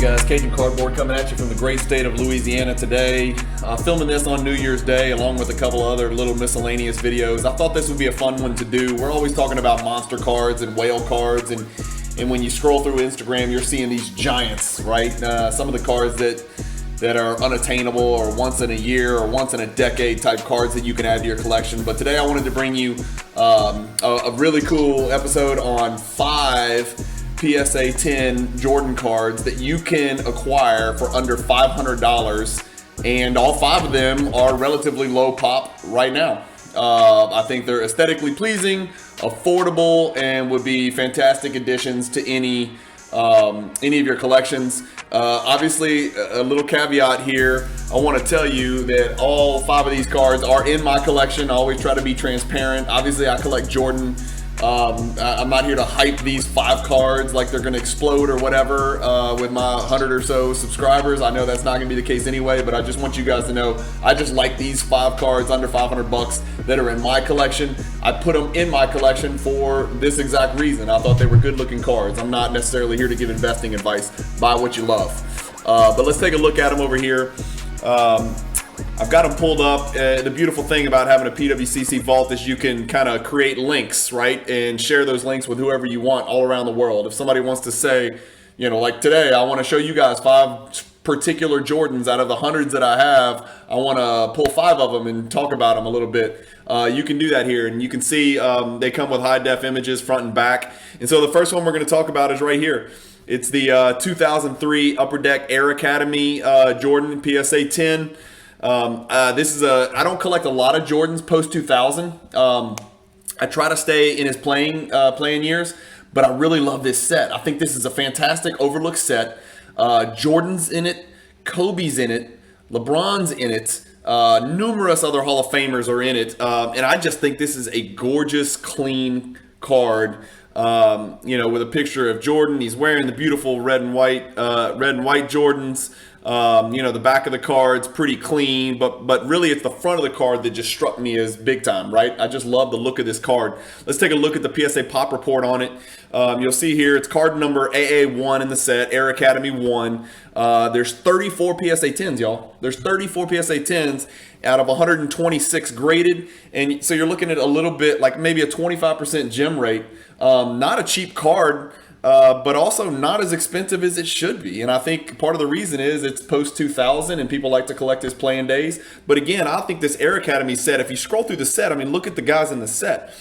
guys, Cajun Cardboard coming at you from the great state of Louisiana today. Filming this on New Year's Day along with a couple other little miscellaneous videos. I thought this would be a fun one to do. We're always talking about monster cards and whale cards, and when you scroll through Instagram, you're seeing these giants, right? Some of the cards that are unattainable or once in a year or once in a decade type cards that you can add to your collection. But today I wanted to bring you a really cool episode on 5 PSA 10 Jordan cards that you can acquire for under $500, and all 5 of them are relatively low pop right now. I think they're aesthetically pleasing, affordable, and would be fantastic additions to any of your collections. Obviously, a little caveat here. I want to tell you that all 5 of these cards are in my collection. I always try to be transparent. Obviously, I collect Jordan. I'm not here to hype these 5 cards like they're going to explode or whatever with my 100 or so subscribers. I know that's not going to be the case anyway, but I just want you guys to know I just like these 5 cards under $500 that are in my collection. I put them in my collection for this exact reason. I thought they were good looking cards. I'm not necessarily here to give investing advice. Buy what you love. But let's take a look at them over here. I've got them pulled up. The beautiful thing about having a PWCC Vault is you can kind of create links, right? And share those links with whoever you want all around the world. If somebody wants to say, you know, like today, I want to show you guys 5 particular Jordans out of the hundreds that I have. I want to pull 5 of them and talk about them a little bit. You can do that here. And you can see they come with high def images front and back. And so the first one we're going to talk about is right here. It's the 2003 Upper Deck Air Academy Jordan PSA 10. This is I don't collect a lot of Jordans post 2000. I try to stay in his playing years, but I really love this set. I think this is a fantastic overlooked set. Jordan's in it, Kobe's in it, LeBron's in it, numerous other Hall of Famers are in it, and I just think this is a gorgeous, clean card. You know, with a picture of Jordan. He's wearing the beautiful red and white Jordans. You know, the back of the card's pretty clean, but really it's the front of the card that just struck me as big time, right? I just love the look of this card. Let's take a look at the PSA Pop Report on it. You'll see here it's card number AA1 in the set, Air Academy 1. There's 34 PSA 10s, y'all. There's 34 PSA 10s out of 126 graded, and so you're looking at a little bit like maybe a 25% gem rate. Not a cheap card. But also not as expensive as it should be. And I think part of the reason is it's post 2000 and people like to collect his playing days. But again, I think this Air Academy set, if you scroll through the set, I mean, look at the guys in the set.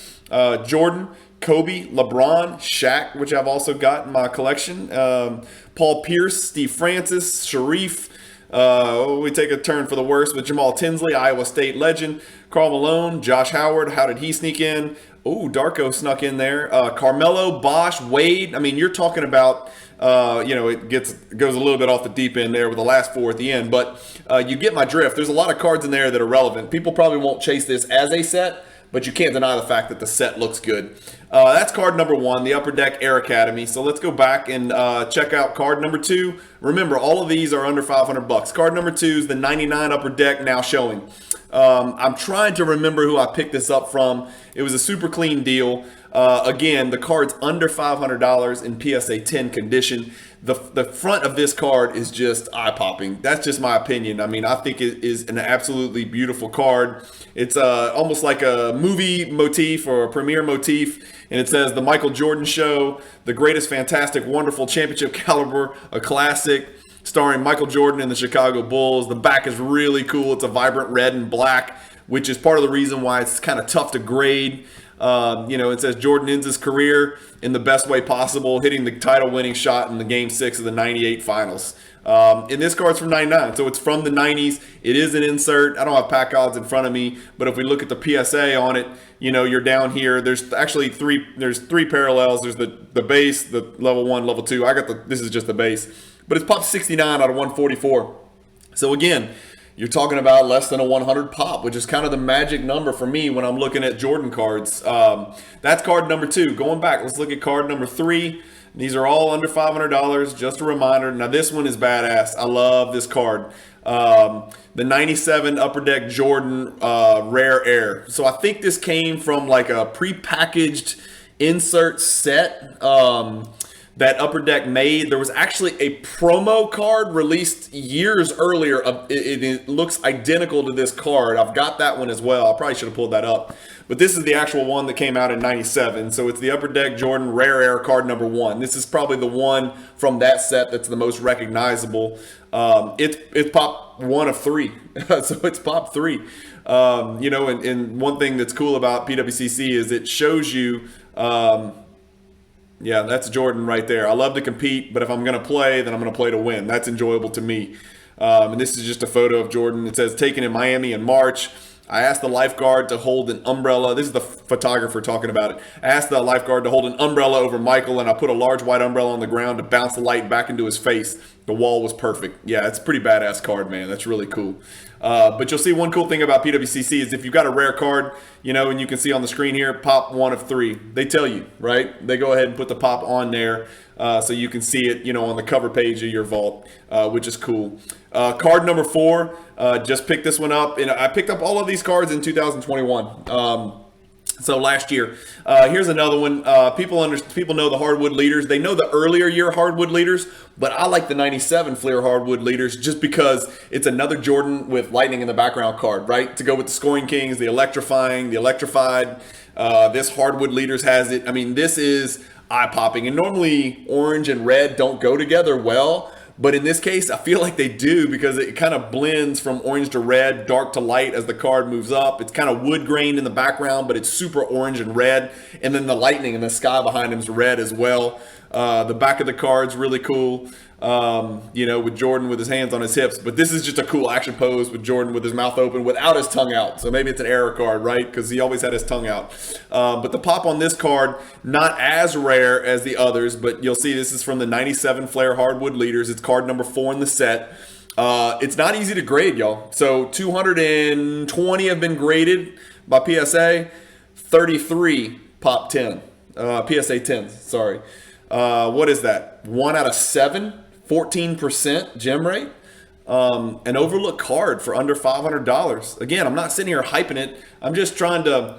Jordan, Kobe, LeBron, Shaq, which I've also got in my collection. Paul Pierce, Steve Francis, Sharif. We take a turn for the worse with Jamal Tinsley, Iowa State legend. Karl Malone, Josh Howard. How did he sneak in? Oh, Darko snuck in there. Carmelo, Bosch, Wade. I mean, you're talking about, you know, it goes a little bit off the deep end there with the last 4 at the end. But you get my drift. There's a lot of cards in there that are relevant. People probably won't chase this as a set, but you can't deny the fact that the set looks good. That's card number 1, the Upper Deck Air Academy. So let's go back and check out card number 2. Remember, all of these are under $500. Card number 2 is the 99 Upper Deck, now showing. I'm trying to remember who I picked this up from. It was a super clean deal. Again, the card's under $500 in PSA 10 condition. The front of this card is just eye-popping. That's just my opinion. I mean, I think it is an absolutely beautiful card. It's almost like a movie motif or a premiere motif. And it says, The Michael Jordan Show, the greatest, fantastic, wonderful championship caliber, a classic, starring Michael Jordan and the Chicago Bulls. The back is really cool. It's a vibrant red and black, which is part of the reason why it's kind of tough to grade. You know, it says Jordan ends his career in the best way possible, hitting the title-winning shot in the Game 6 of the 98 finals. And this card's from 99, so it's from the 90s. It is an insert. I don't have pack odds in front of me, but if we look at the PSA on it, you know, you're down here. There's actually 3 parallels. There's the base, the level 1, level 2. This is just the base. But it's popped 69 out of 144. So again, you're talking about less than a 100 pop, which is kind of the magic number for me when I'm looking at Jordan cards. That's card number 2. Going back, let's look at card number 3. These are all under $500. Just a reminder. Now this one is badass. I love this card. The 97 Upper Deck Jordan Rare Air. So I think this came from like a prepackaged insert set. that Upper Deck made. There was actually a promo card released years earlier. It looks identical to this card. I've got that one as well. I probably should have pulled that up. But this is the actual one that came out in 97. So it's the Upper Deck Jordan Rare Air card number 1. This is probably the one from that set that's the most recognizable. It's pop 1 of 3. So it's pop 3. You know, and one thing that's cool about PWCC is it shows you... yeah, that's Jordan right there. I love to compete, but if I'm going to play, then I'm going to play to win. That's enjoyable to me. And this is just a photo of Jordan. It says, taken in Miami in March. I asked the lifeguard to hold an umbrella. This is the photographer talking about it. I asked the lifeguard to hold an umbrella over Michael, and I put a large white umbrella on the ground to bounce the light back into his face. The wall was perfect. Yeah, it's a pretty badass card, man. That's really cool. But you'll see one cool thing about PWCC is if you've got a rare card, you know, and you can see on the screen here, pop 1 of 3. They tell you, right? They go ahead and put the pop on there so you can see it, you know, on the cover page of your vault, which is cool. Card number 4, just picked this one up. And I picked up all of these cards in 2021. So last year, here's another one. People know the hardwood leaders. They know the earlier year hardwood leaders, but I like the 97 Fleer hardwood leaders just because it's another Jordan with lightning in the background card, right? To go with the Scoring Kings, the electrifying, the electrified. This hardwood leaders has it. I mean, this is eye-popping. And normally orange and red don't go together well. But in this case, I feel like they do because it kind of blends from orange to red, dark to light as the card moves up. It's kind of wood grain in the background, but it's super orange and red. And then the lightning in the sky behind him is red as well. The back of the card's really cool, you know, with Jordan with his hands on his hips. But this is just a cool action pose with Jordan with his mouth open without his tongue out. So maybe it's an error card, right? Because he always had his tongue out. But the pop on this card, not as rare as the others, but you'll see this is from the 97 Flair Hardwood Leaders. It's card number 4 in the set. It's not easy to grade, y'all. So 220 have been graded by PSA, 33 pop 10, PSA 10, sorry. What is that? 1 out of 7, 14% gem rate. An overlooked card for under $500. Again, I'm not sitting here hyping it. I'm just trying to...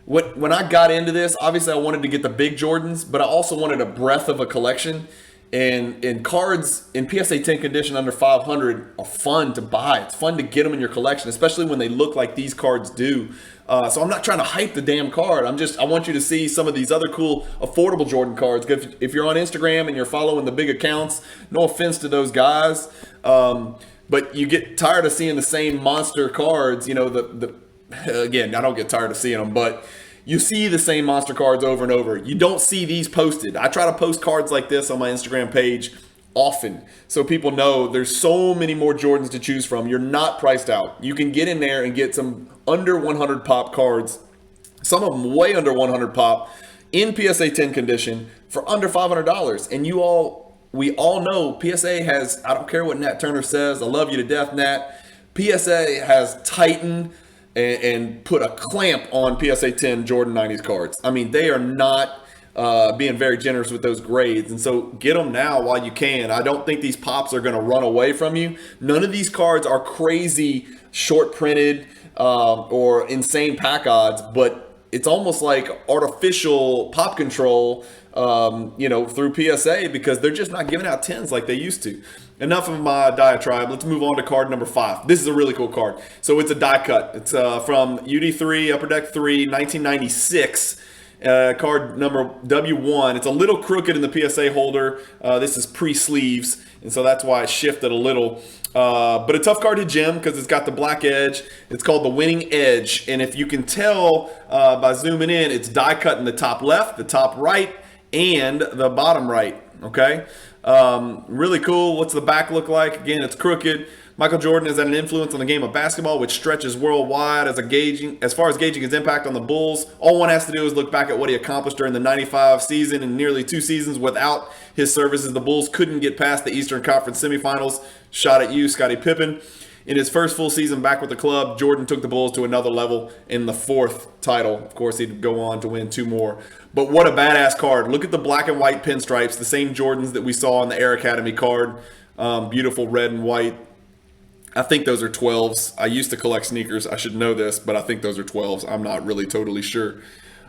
When I got into this, obviously I wanted to get the big Jordans, but I also wanted a breadth of a collection. And cards in PSA 10 condition under 500 are fun to buy. It's fun to get them in your collection, especially when they look like these cards do. So I'm not trying to hype the damn card. I want you to see some of these other cool affordable Jordan cards. If you're on Instagram and you're following the big accounts, no offense to those guys, but you get tired of seeing the same monster cards. You know, again, I don't get tired of seeing them, but you see the same monster cards over and over. You don't see these posted. I try to post cards like this on my Instagram page often so people know there's so many more Jordans to choose from. You're not priced out. You can get in there and get some under 100 pop cards, some of them way under 100 pop in PSA 10 condition for under $500. And we all know PSA has, I don't care what Nat Turner says, I love you to death, Nat. PSA has tightened and put a clamp on PSA 10 Jordan 90s cards. I mean, they are not being very generous with those grades. And so get them now while you can. I don't think these pops are going to run away from you. None of these cards are crazy short printed or insane pack odds, but it's almost like artificial pop control, you know, through PSA because they're just not giving out 10s like they used to. Enough of my diatribe. Let's move on to card number 5. This is a really cool card. So it's a die cut. It's from UD3, Upper Deck 3, 1996. Card number W1. It's a little crooked in the PSA holder. This is pre-sleeves, and so that's why it shifted a little. But a tough card to gem because it's got the black edge. It's called the Winning Edge, and if you can tell by zooming in, it's die cut in the top left, the top right, and the bottom right. Okay, really cool. What's the back look like? Again, it's crooked. Michael Jordan has had an influence on the game of basketball, which stretches worldwide as far as gauging his impact on the Bulls. All one has to do is look back at what he accomplished during the 95 season and nearly 2 seasons without his services. The Bulls couldn't get past the Eastern Conference semifinals. Shot at you, Scottie Pippen. In his first full season back with the club, Jordan took the Bulls to another level in the 4th title. Of course, he'd go on to win 2 more. But what a badass card. Look at the black and white pinstripes, the same Jordans that we saw on the Air Academy card. Beautiful red and white. I think those are 12s. I used to collect sneakers. I should know this, but I think those are 12s. I'm not really totally sure.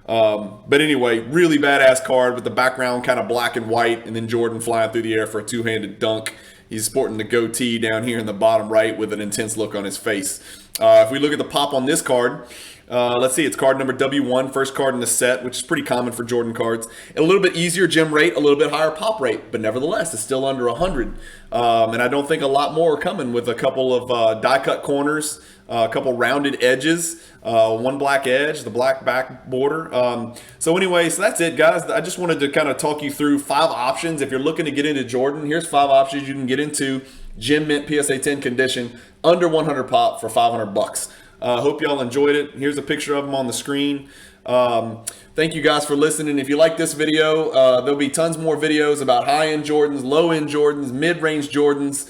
But anyway, really badass card with the background kind of black and white, and then Jordan flying through the air for a two-handed dunk. He's sporting the goatee down here in the bottom right with an intense look on his face. If we look at the pop on this card, let's see, it's card number W1, first card in the set, which is pretty common for Jordan cards. A little bit easier gem rate, a little bit higher pop rate, but nevertheless, it's still under 100. And I don't think a lot more are coming, with a couple of die-cut corners, a couple rounded edges, one black edge, the black back border. So anyway, so that's it, guys. I just wanted to kind of talk you through 5 options. If you're looking to get into Jordan, here's 5 options you can get into. Gem mint PSA 10 condition, under 100 pop for $500. Hope y'all enjoyed it. Here's a picture of them on the screen. Thank you guys for listening. If you like this video, there'll be tons more videos about high-end Jordans, low-end Jordans, mid-range Jordans,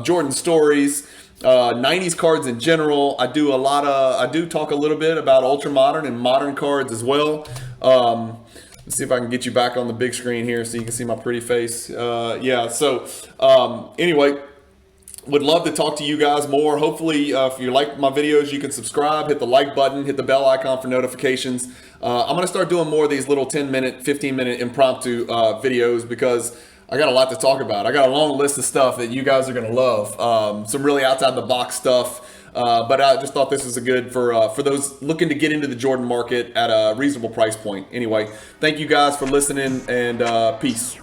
Jordan stories, 90s cards in general. I do talk a little bit about ultra modern and modern cards as well. Let's see if I can get you back on the big screen here so you can see my pretty face. Anyway, would love to talk to you guys more. Hopefully, if you like my videos, you can subscribe, hit the like button, hit the bell icon for notifications. I'm going to start doing more of these little 10-minute, 15-minute impromptu videos, because I got a lot to talk about. I got a long list of stuff that you guys are going to love. Some really outside the box stuff. But I just thought this was a good for those looking to get into the Jordan market at a reasonable price point. Anyway, thank you guys for listening, and peace.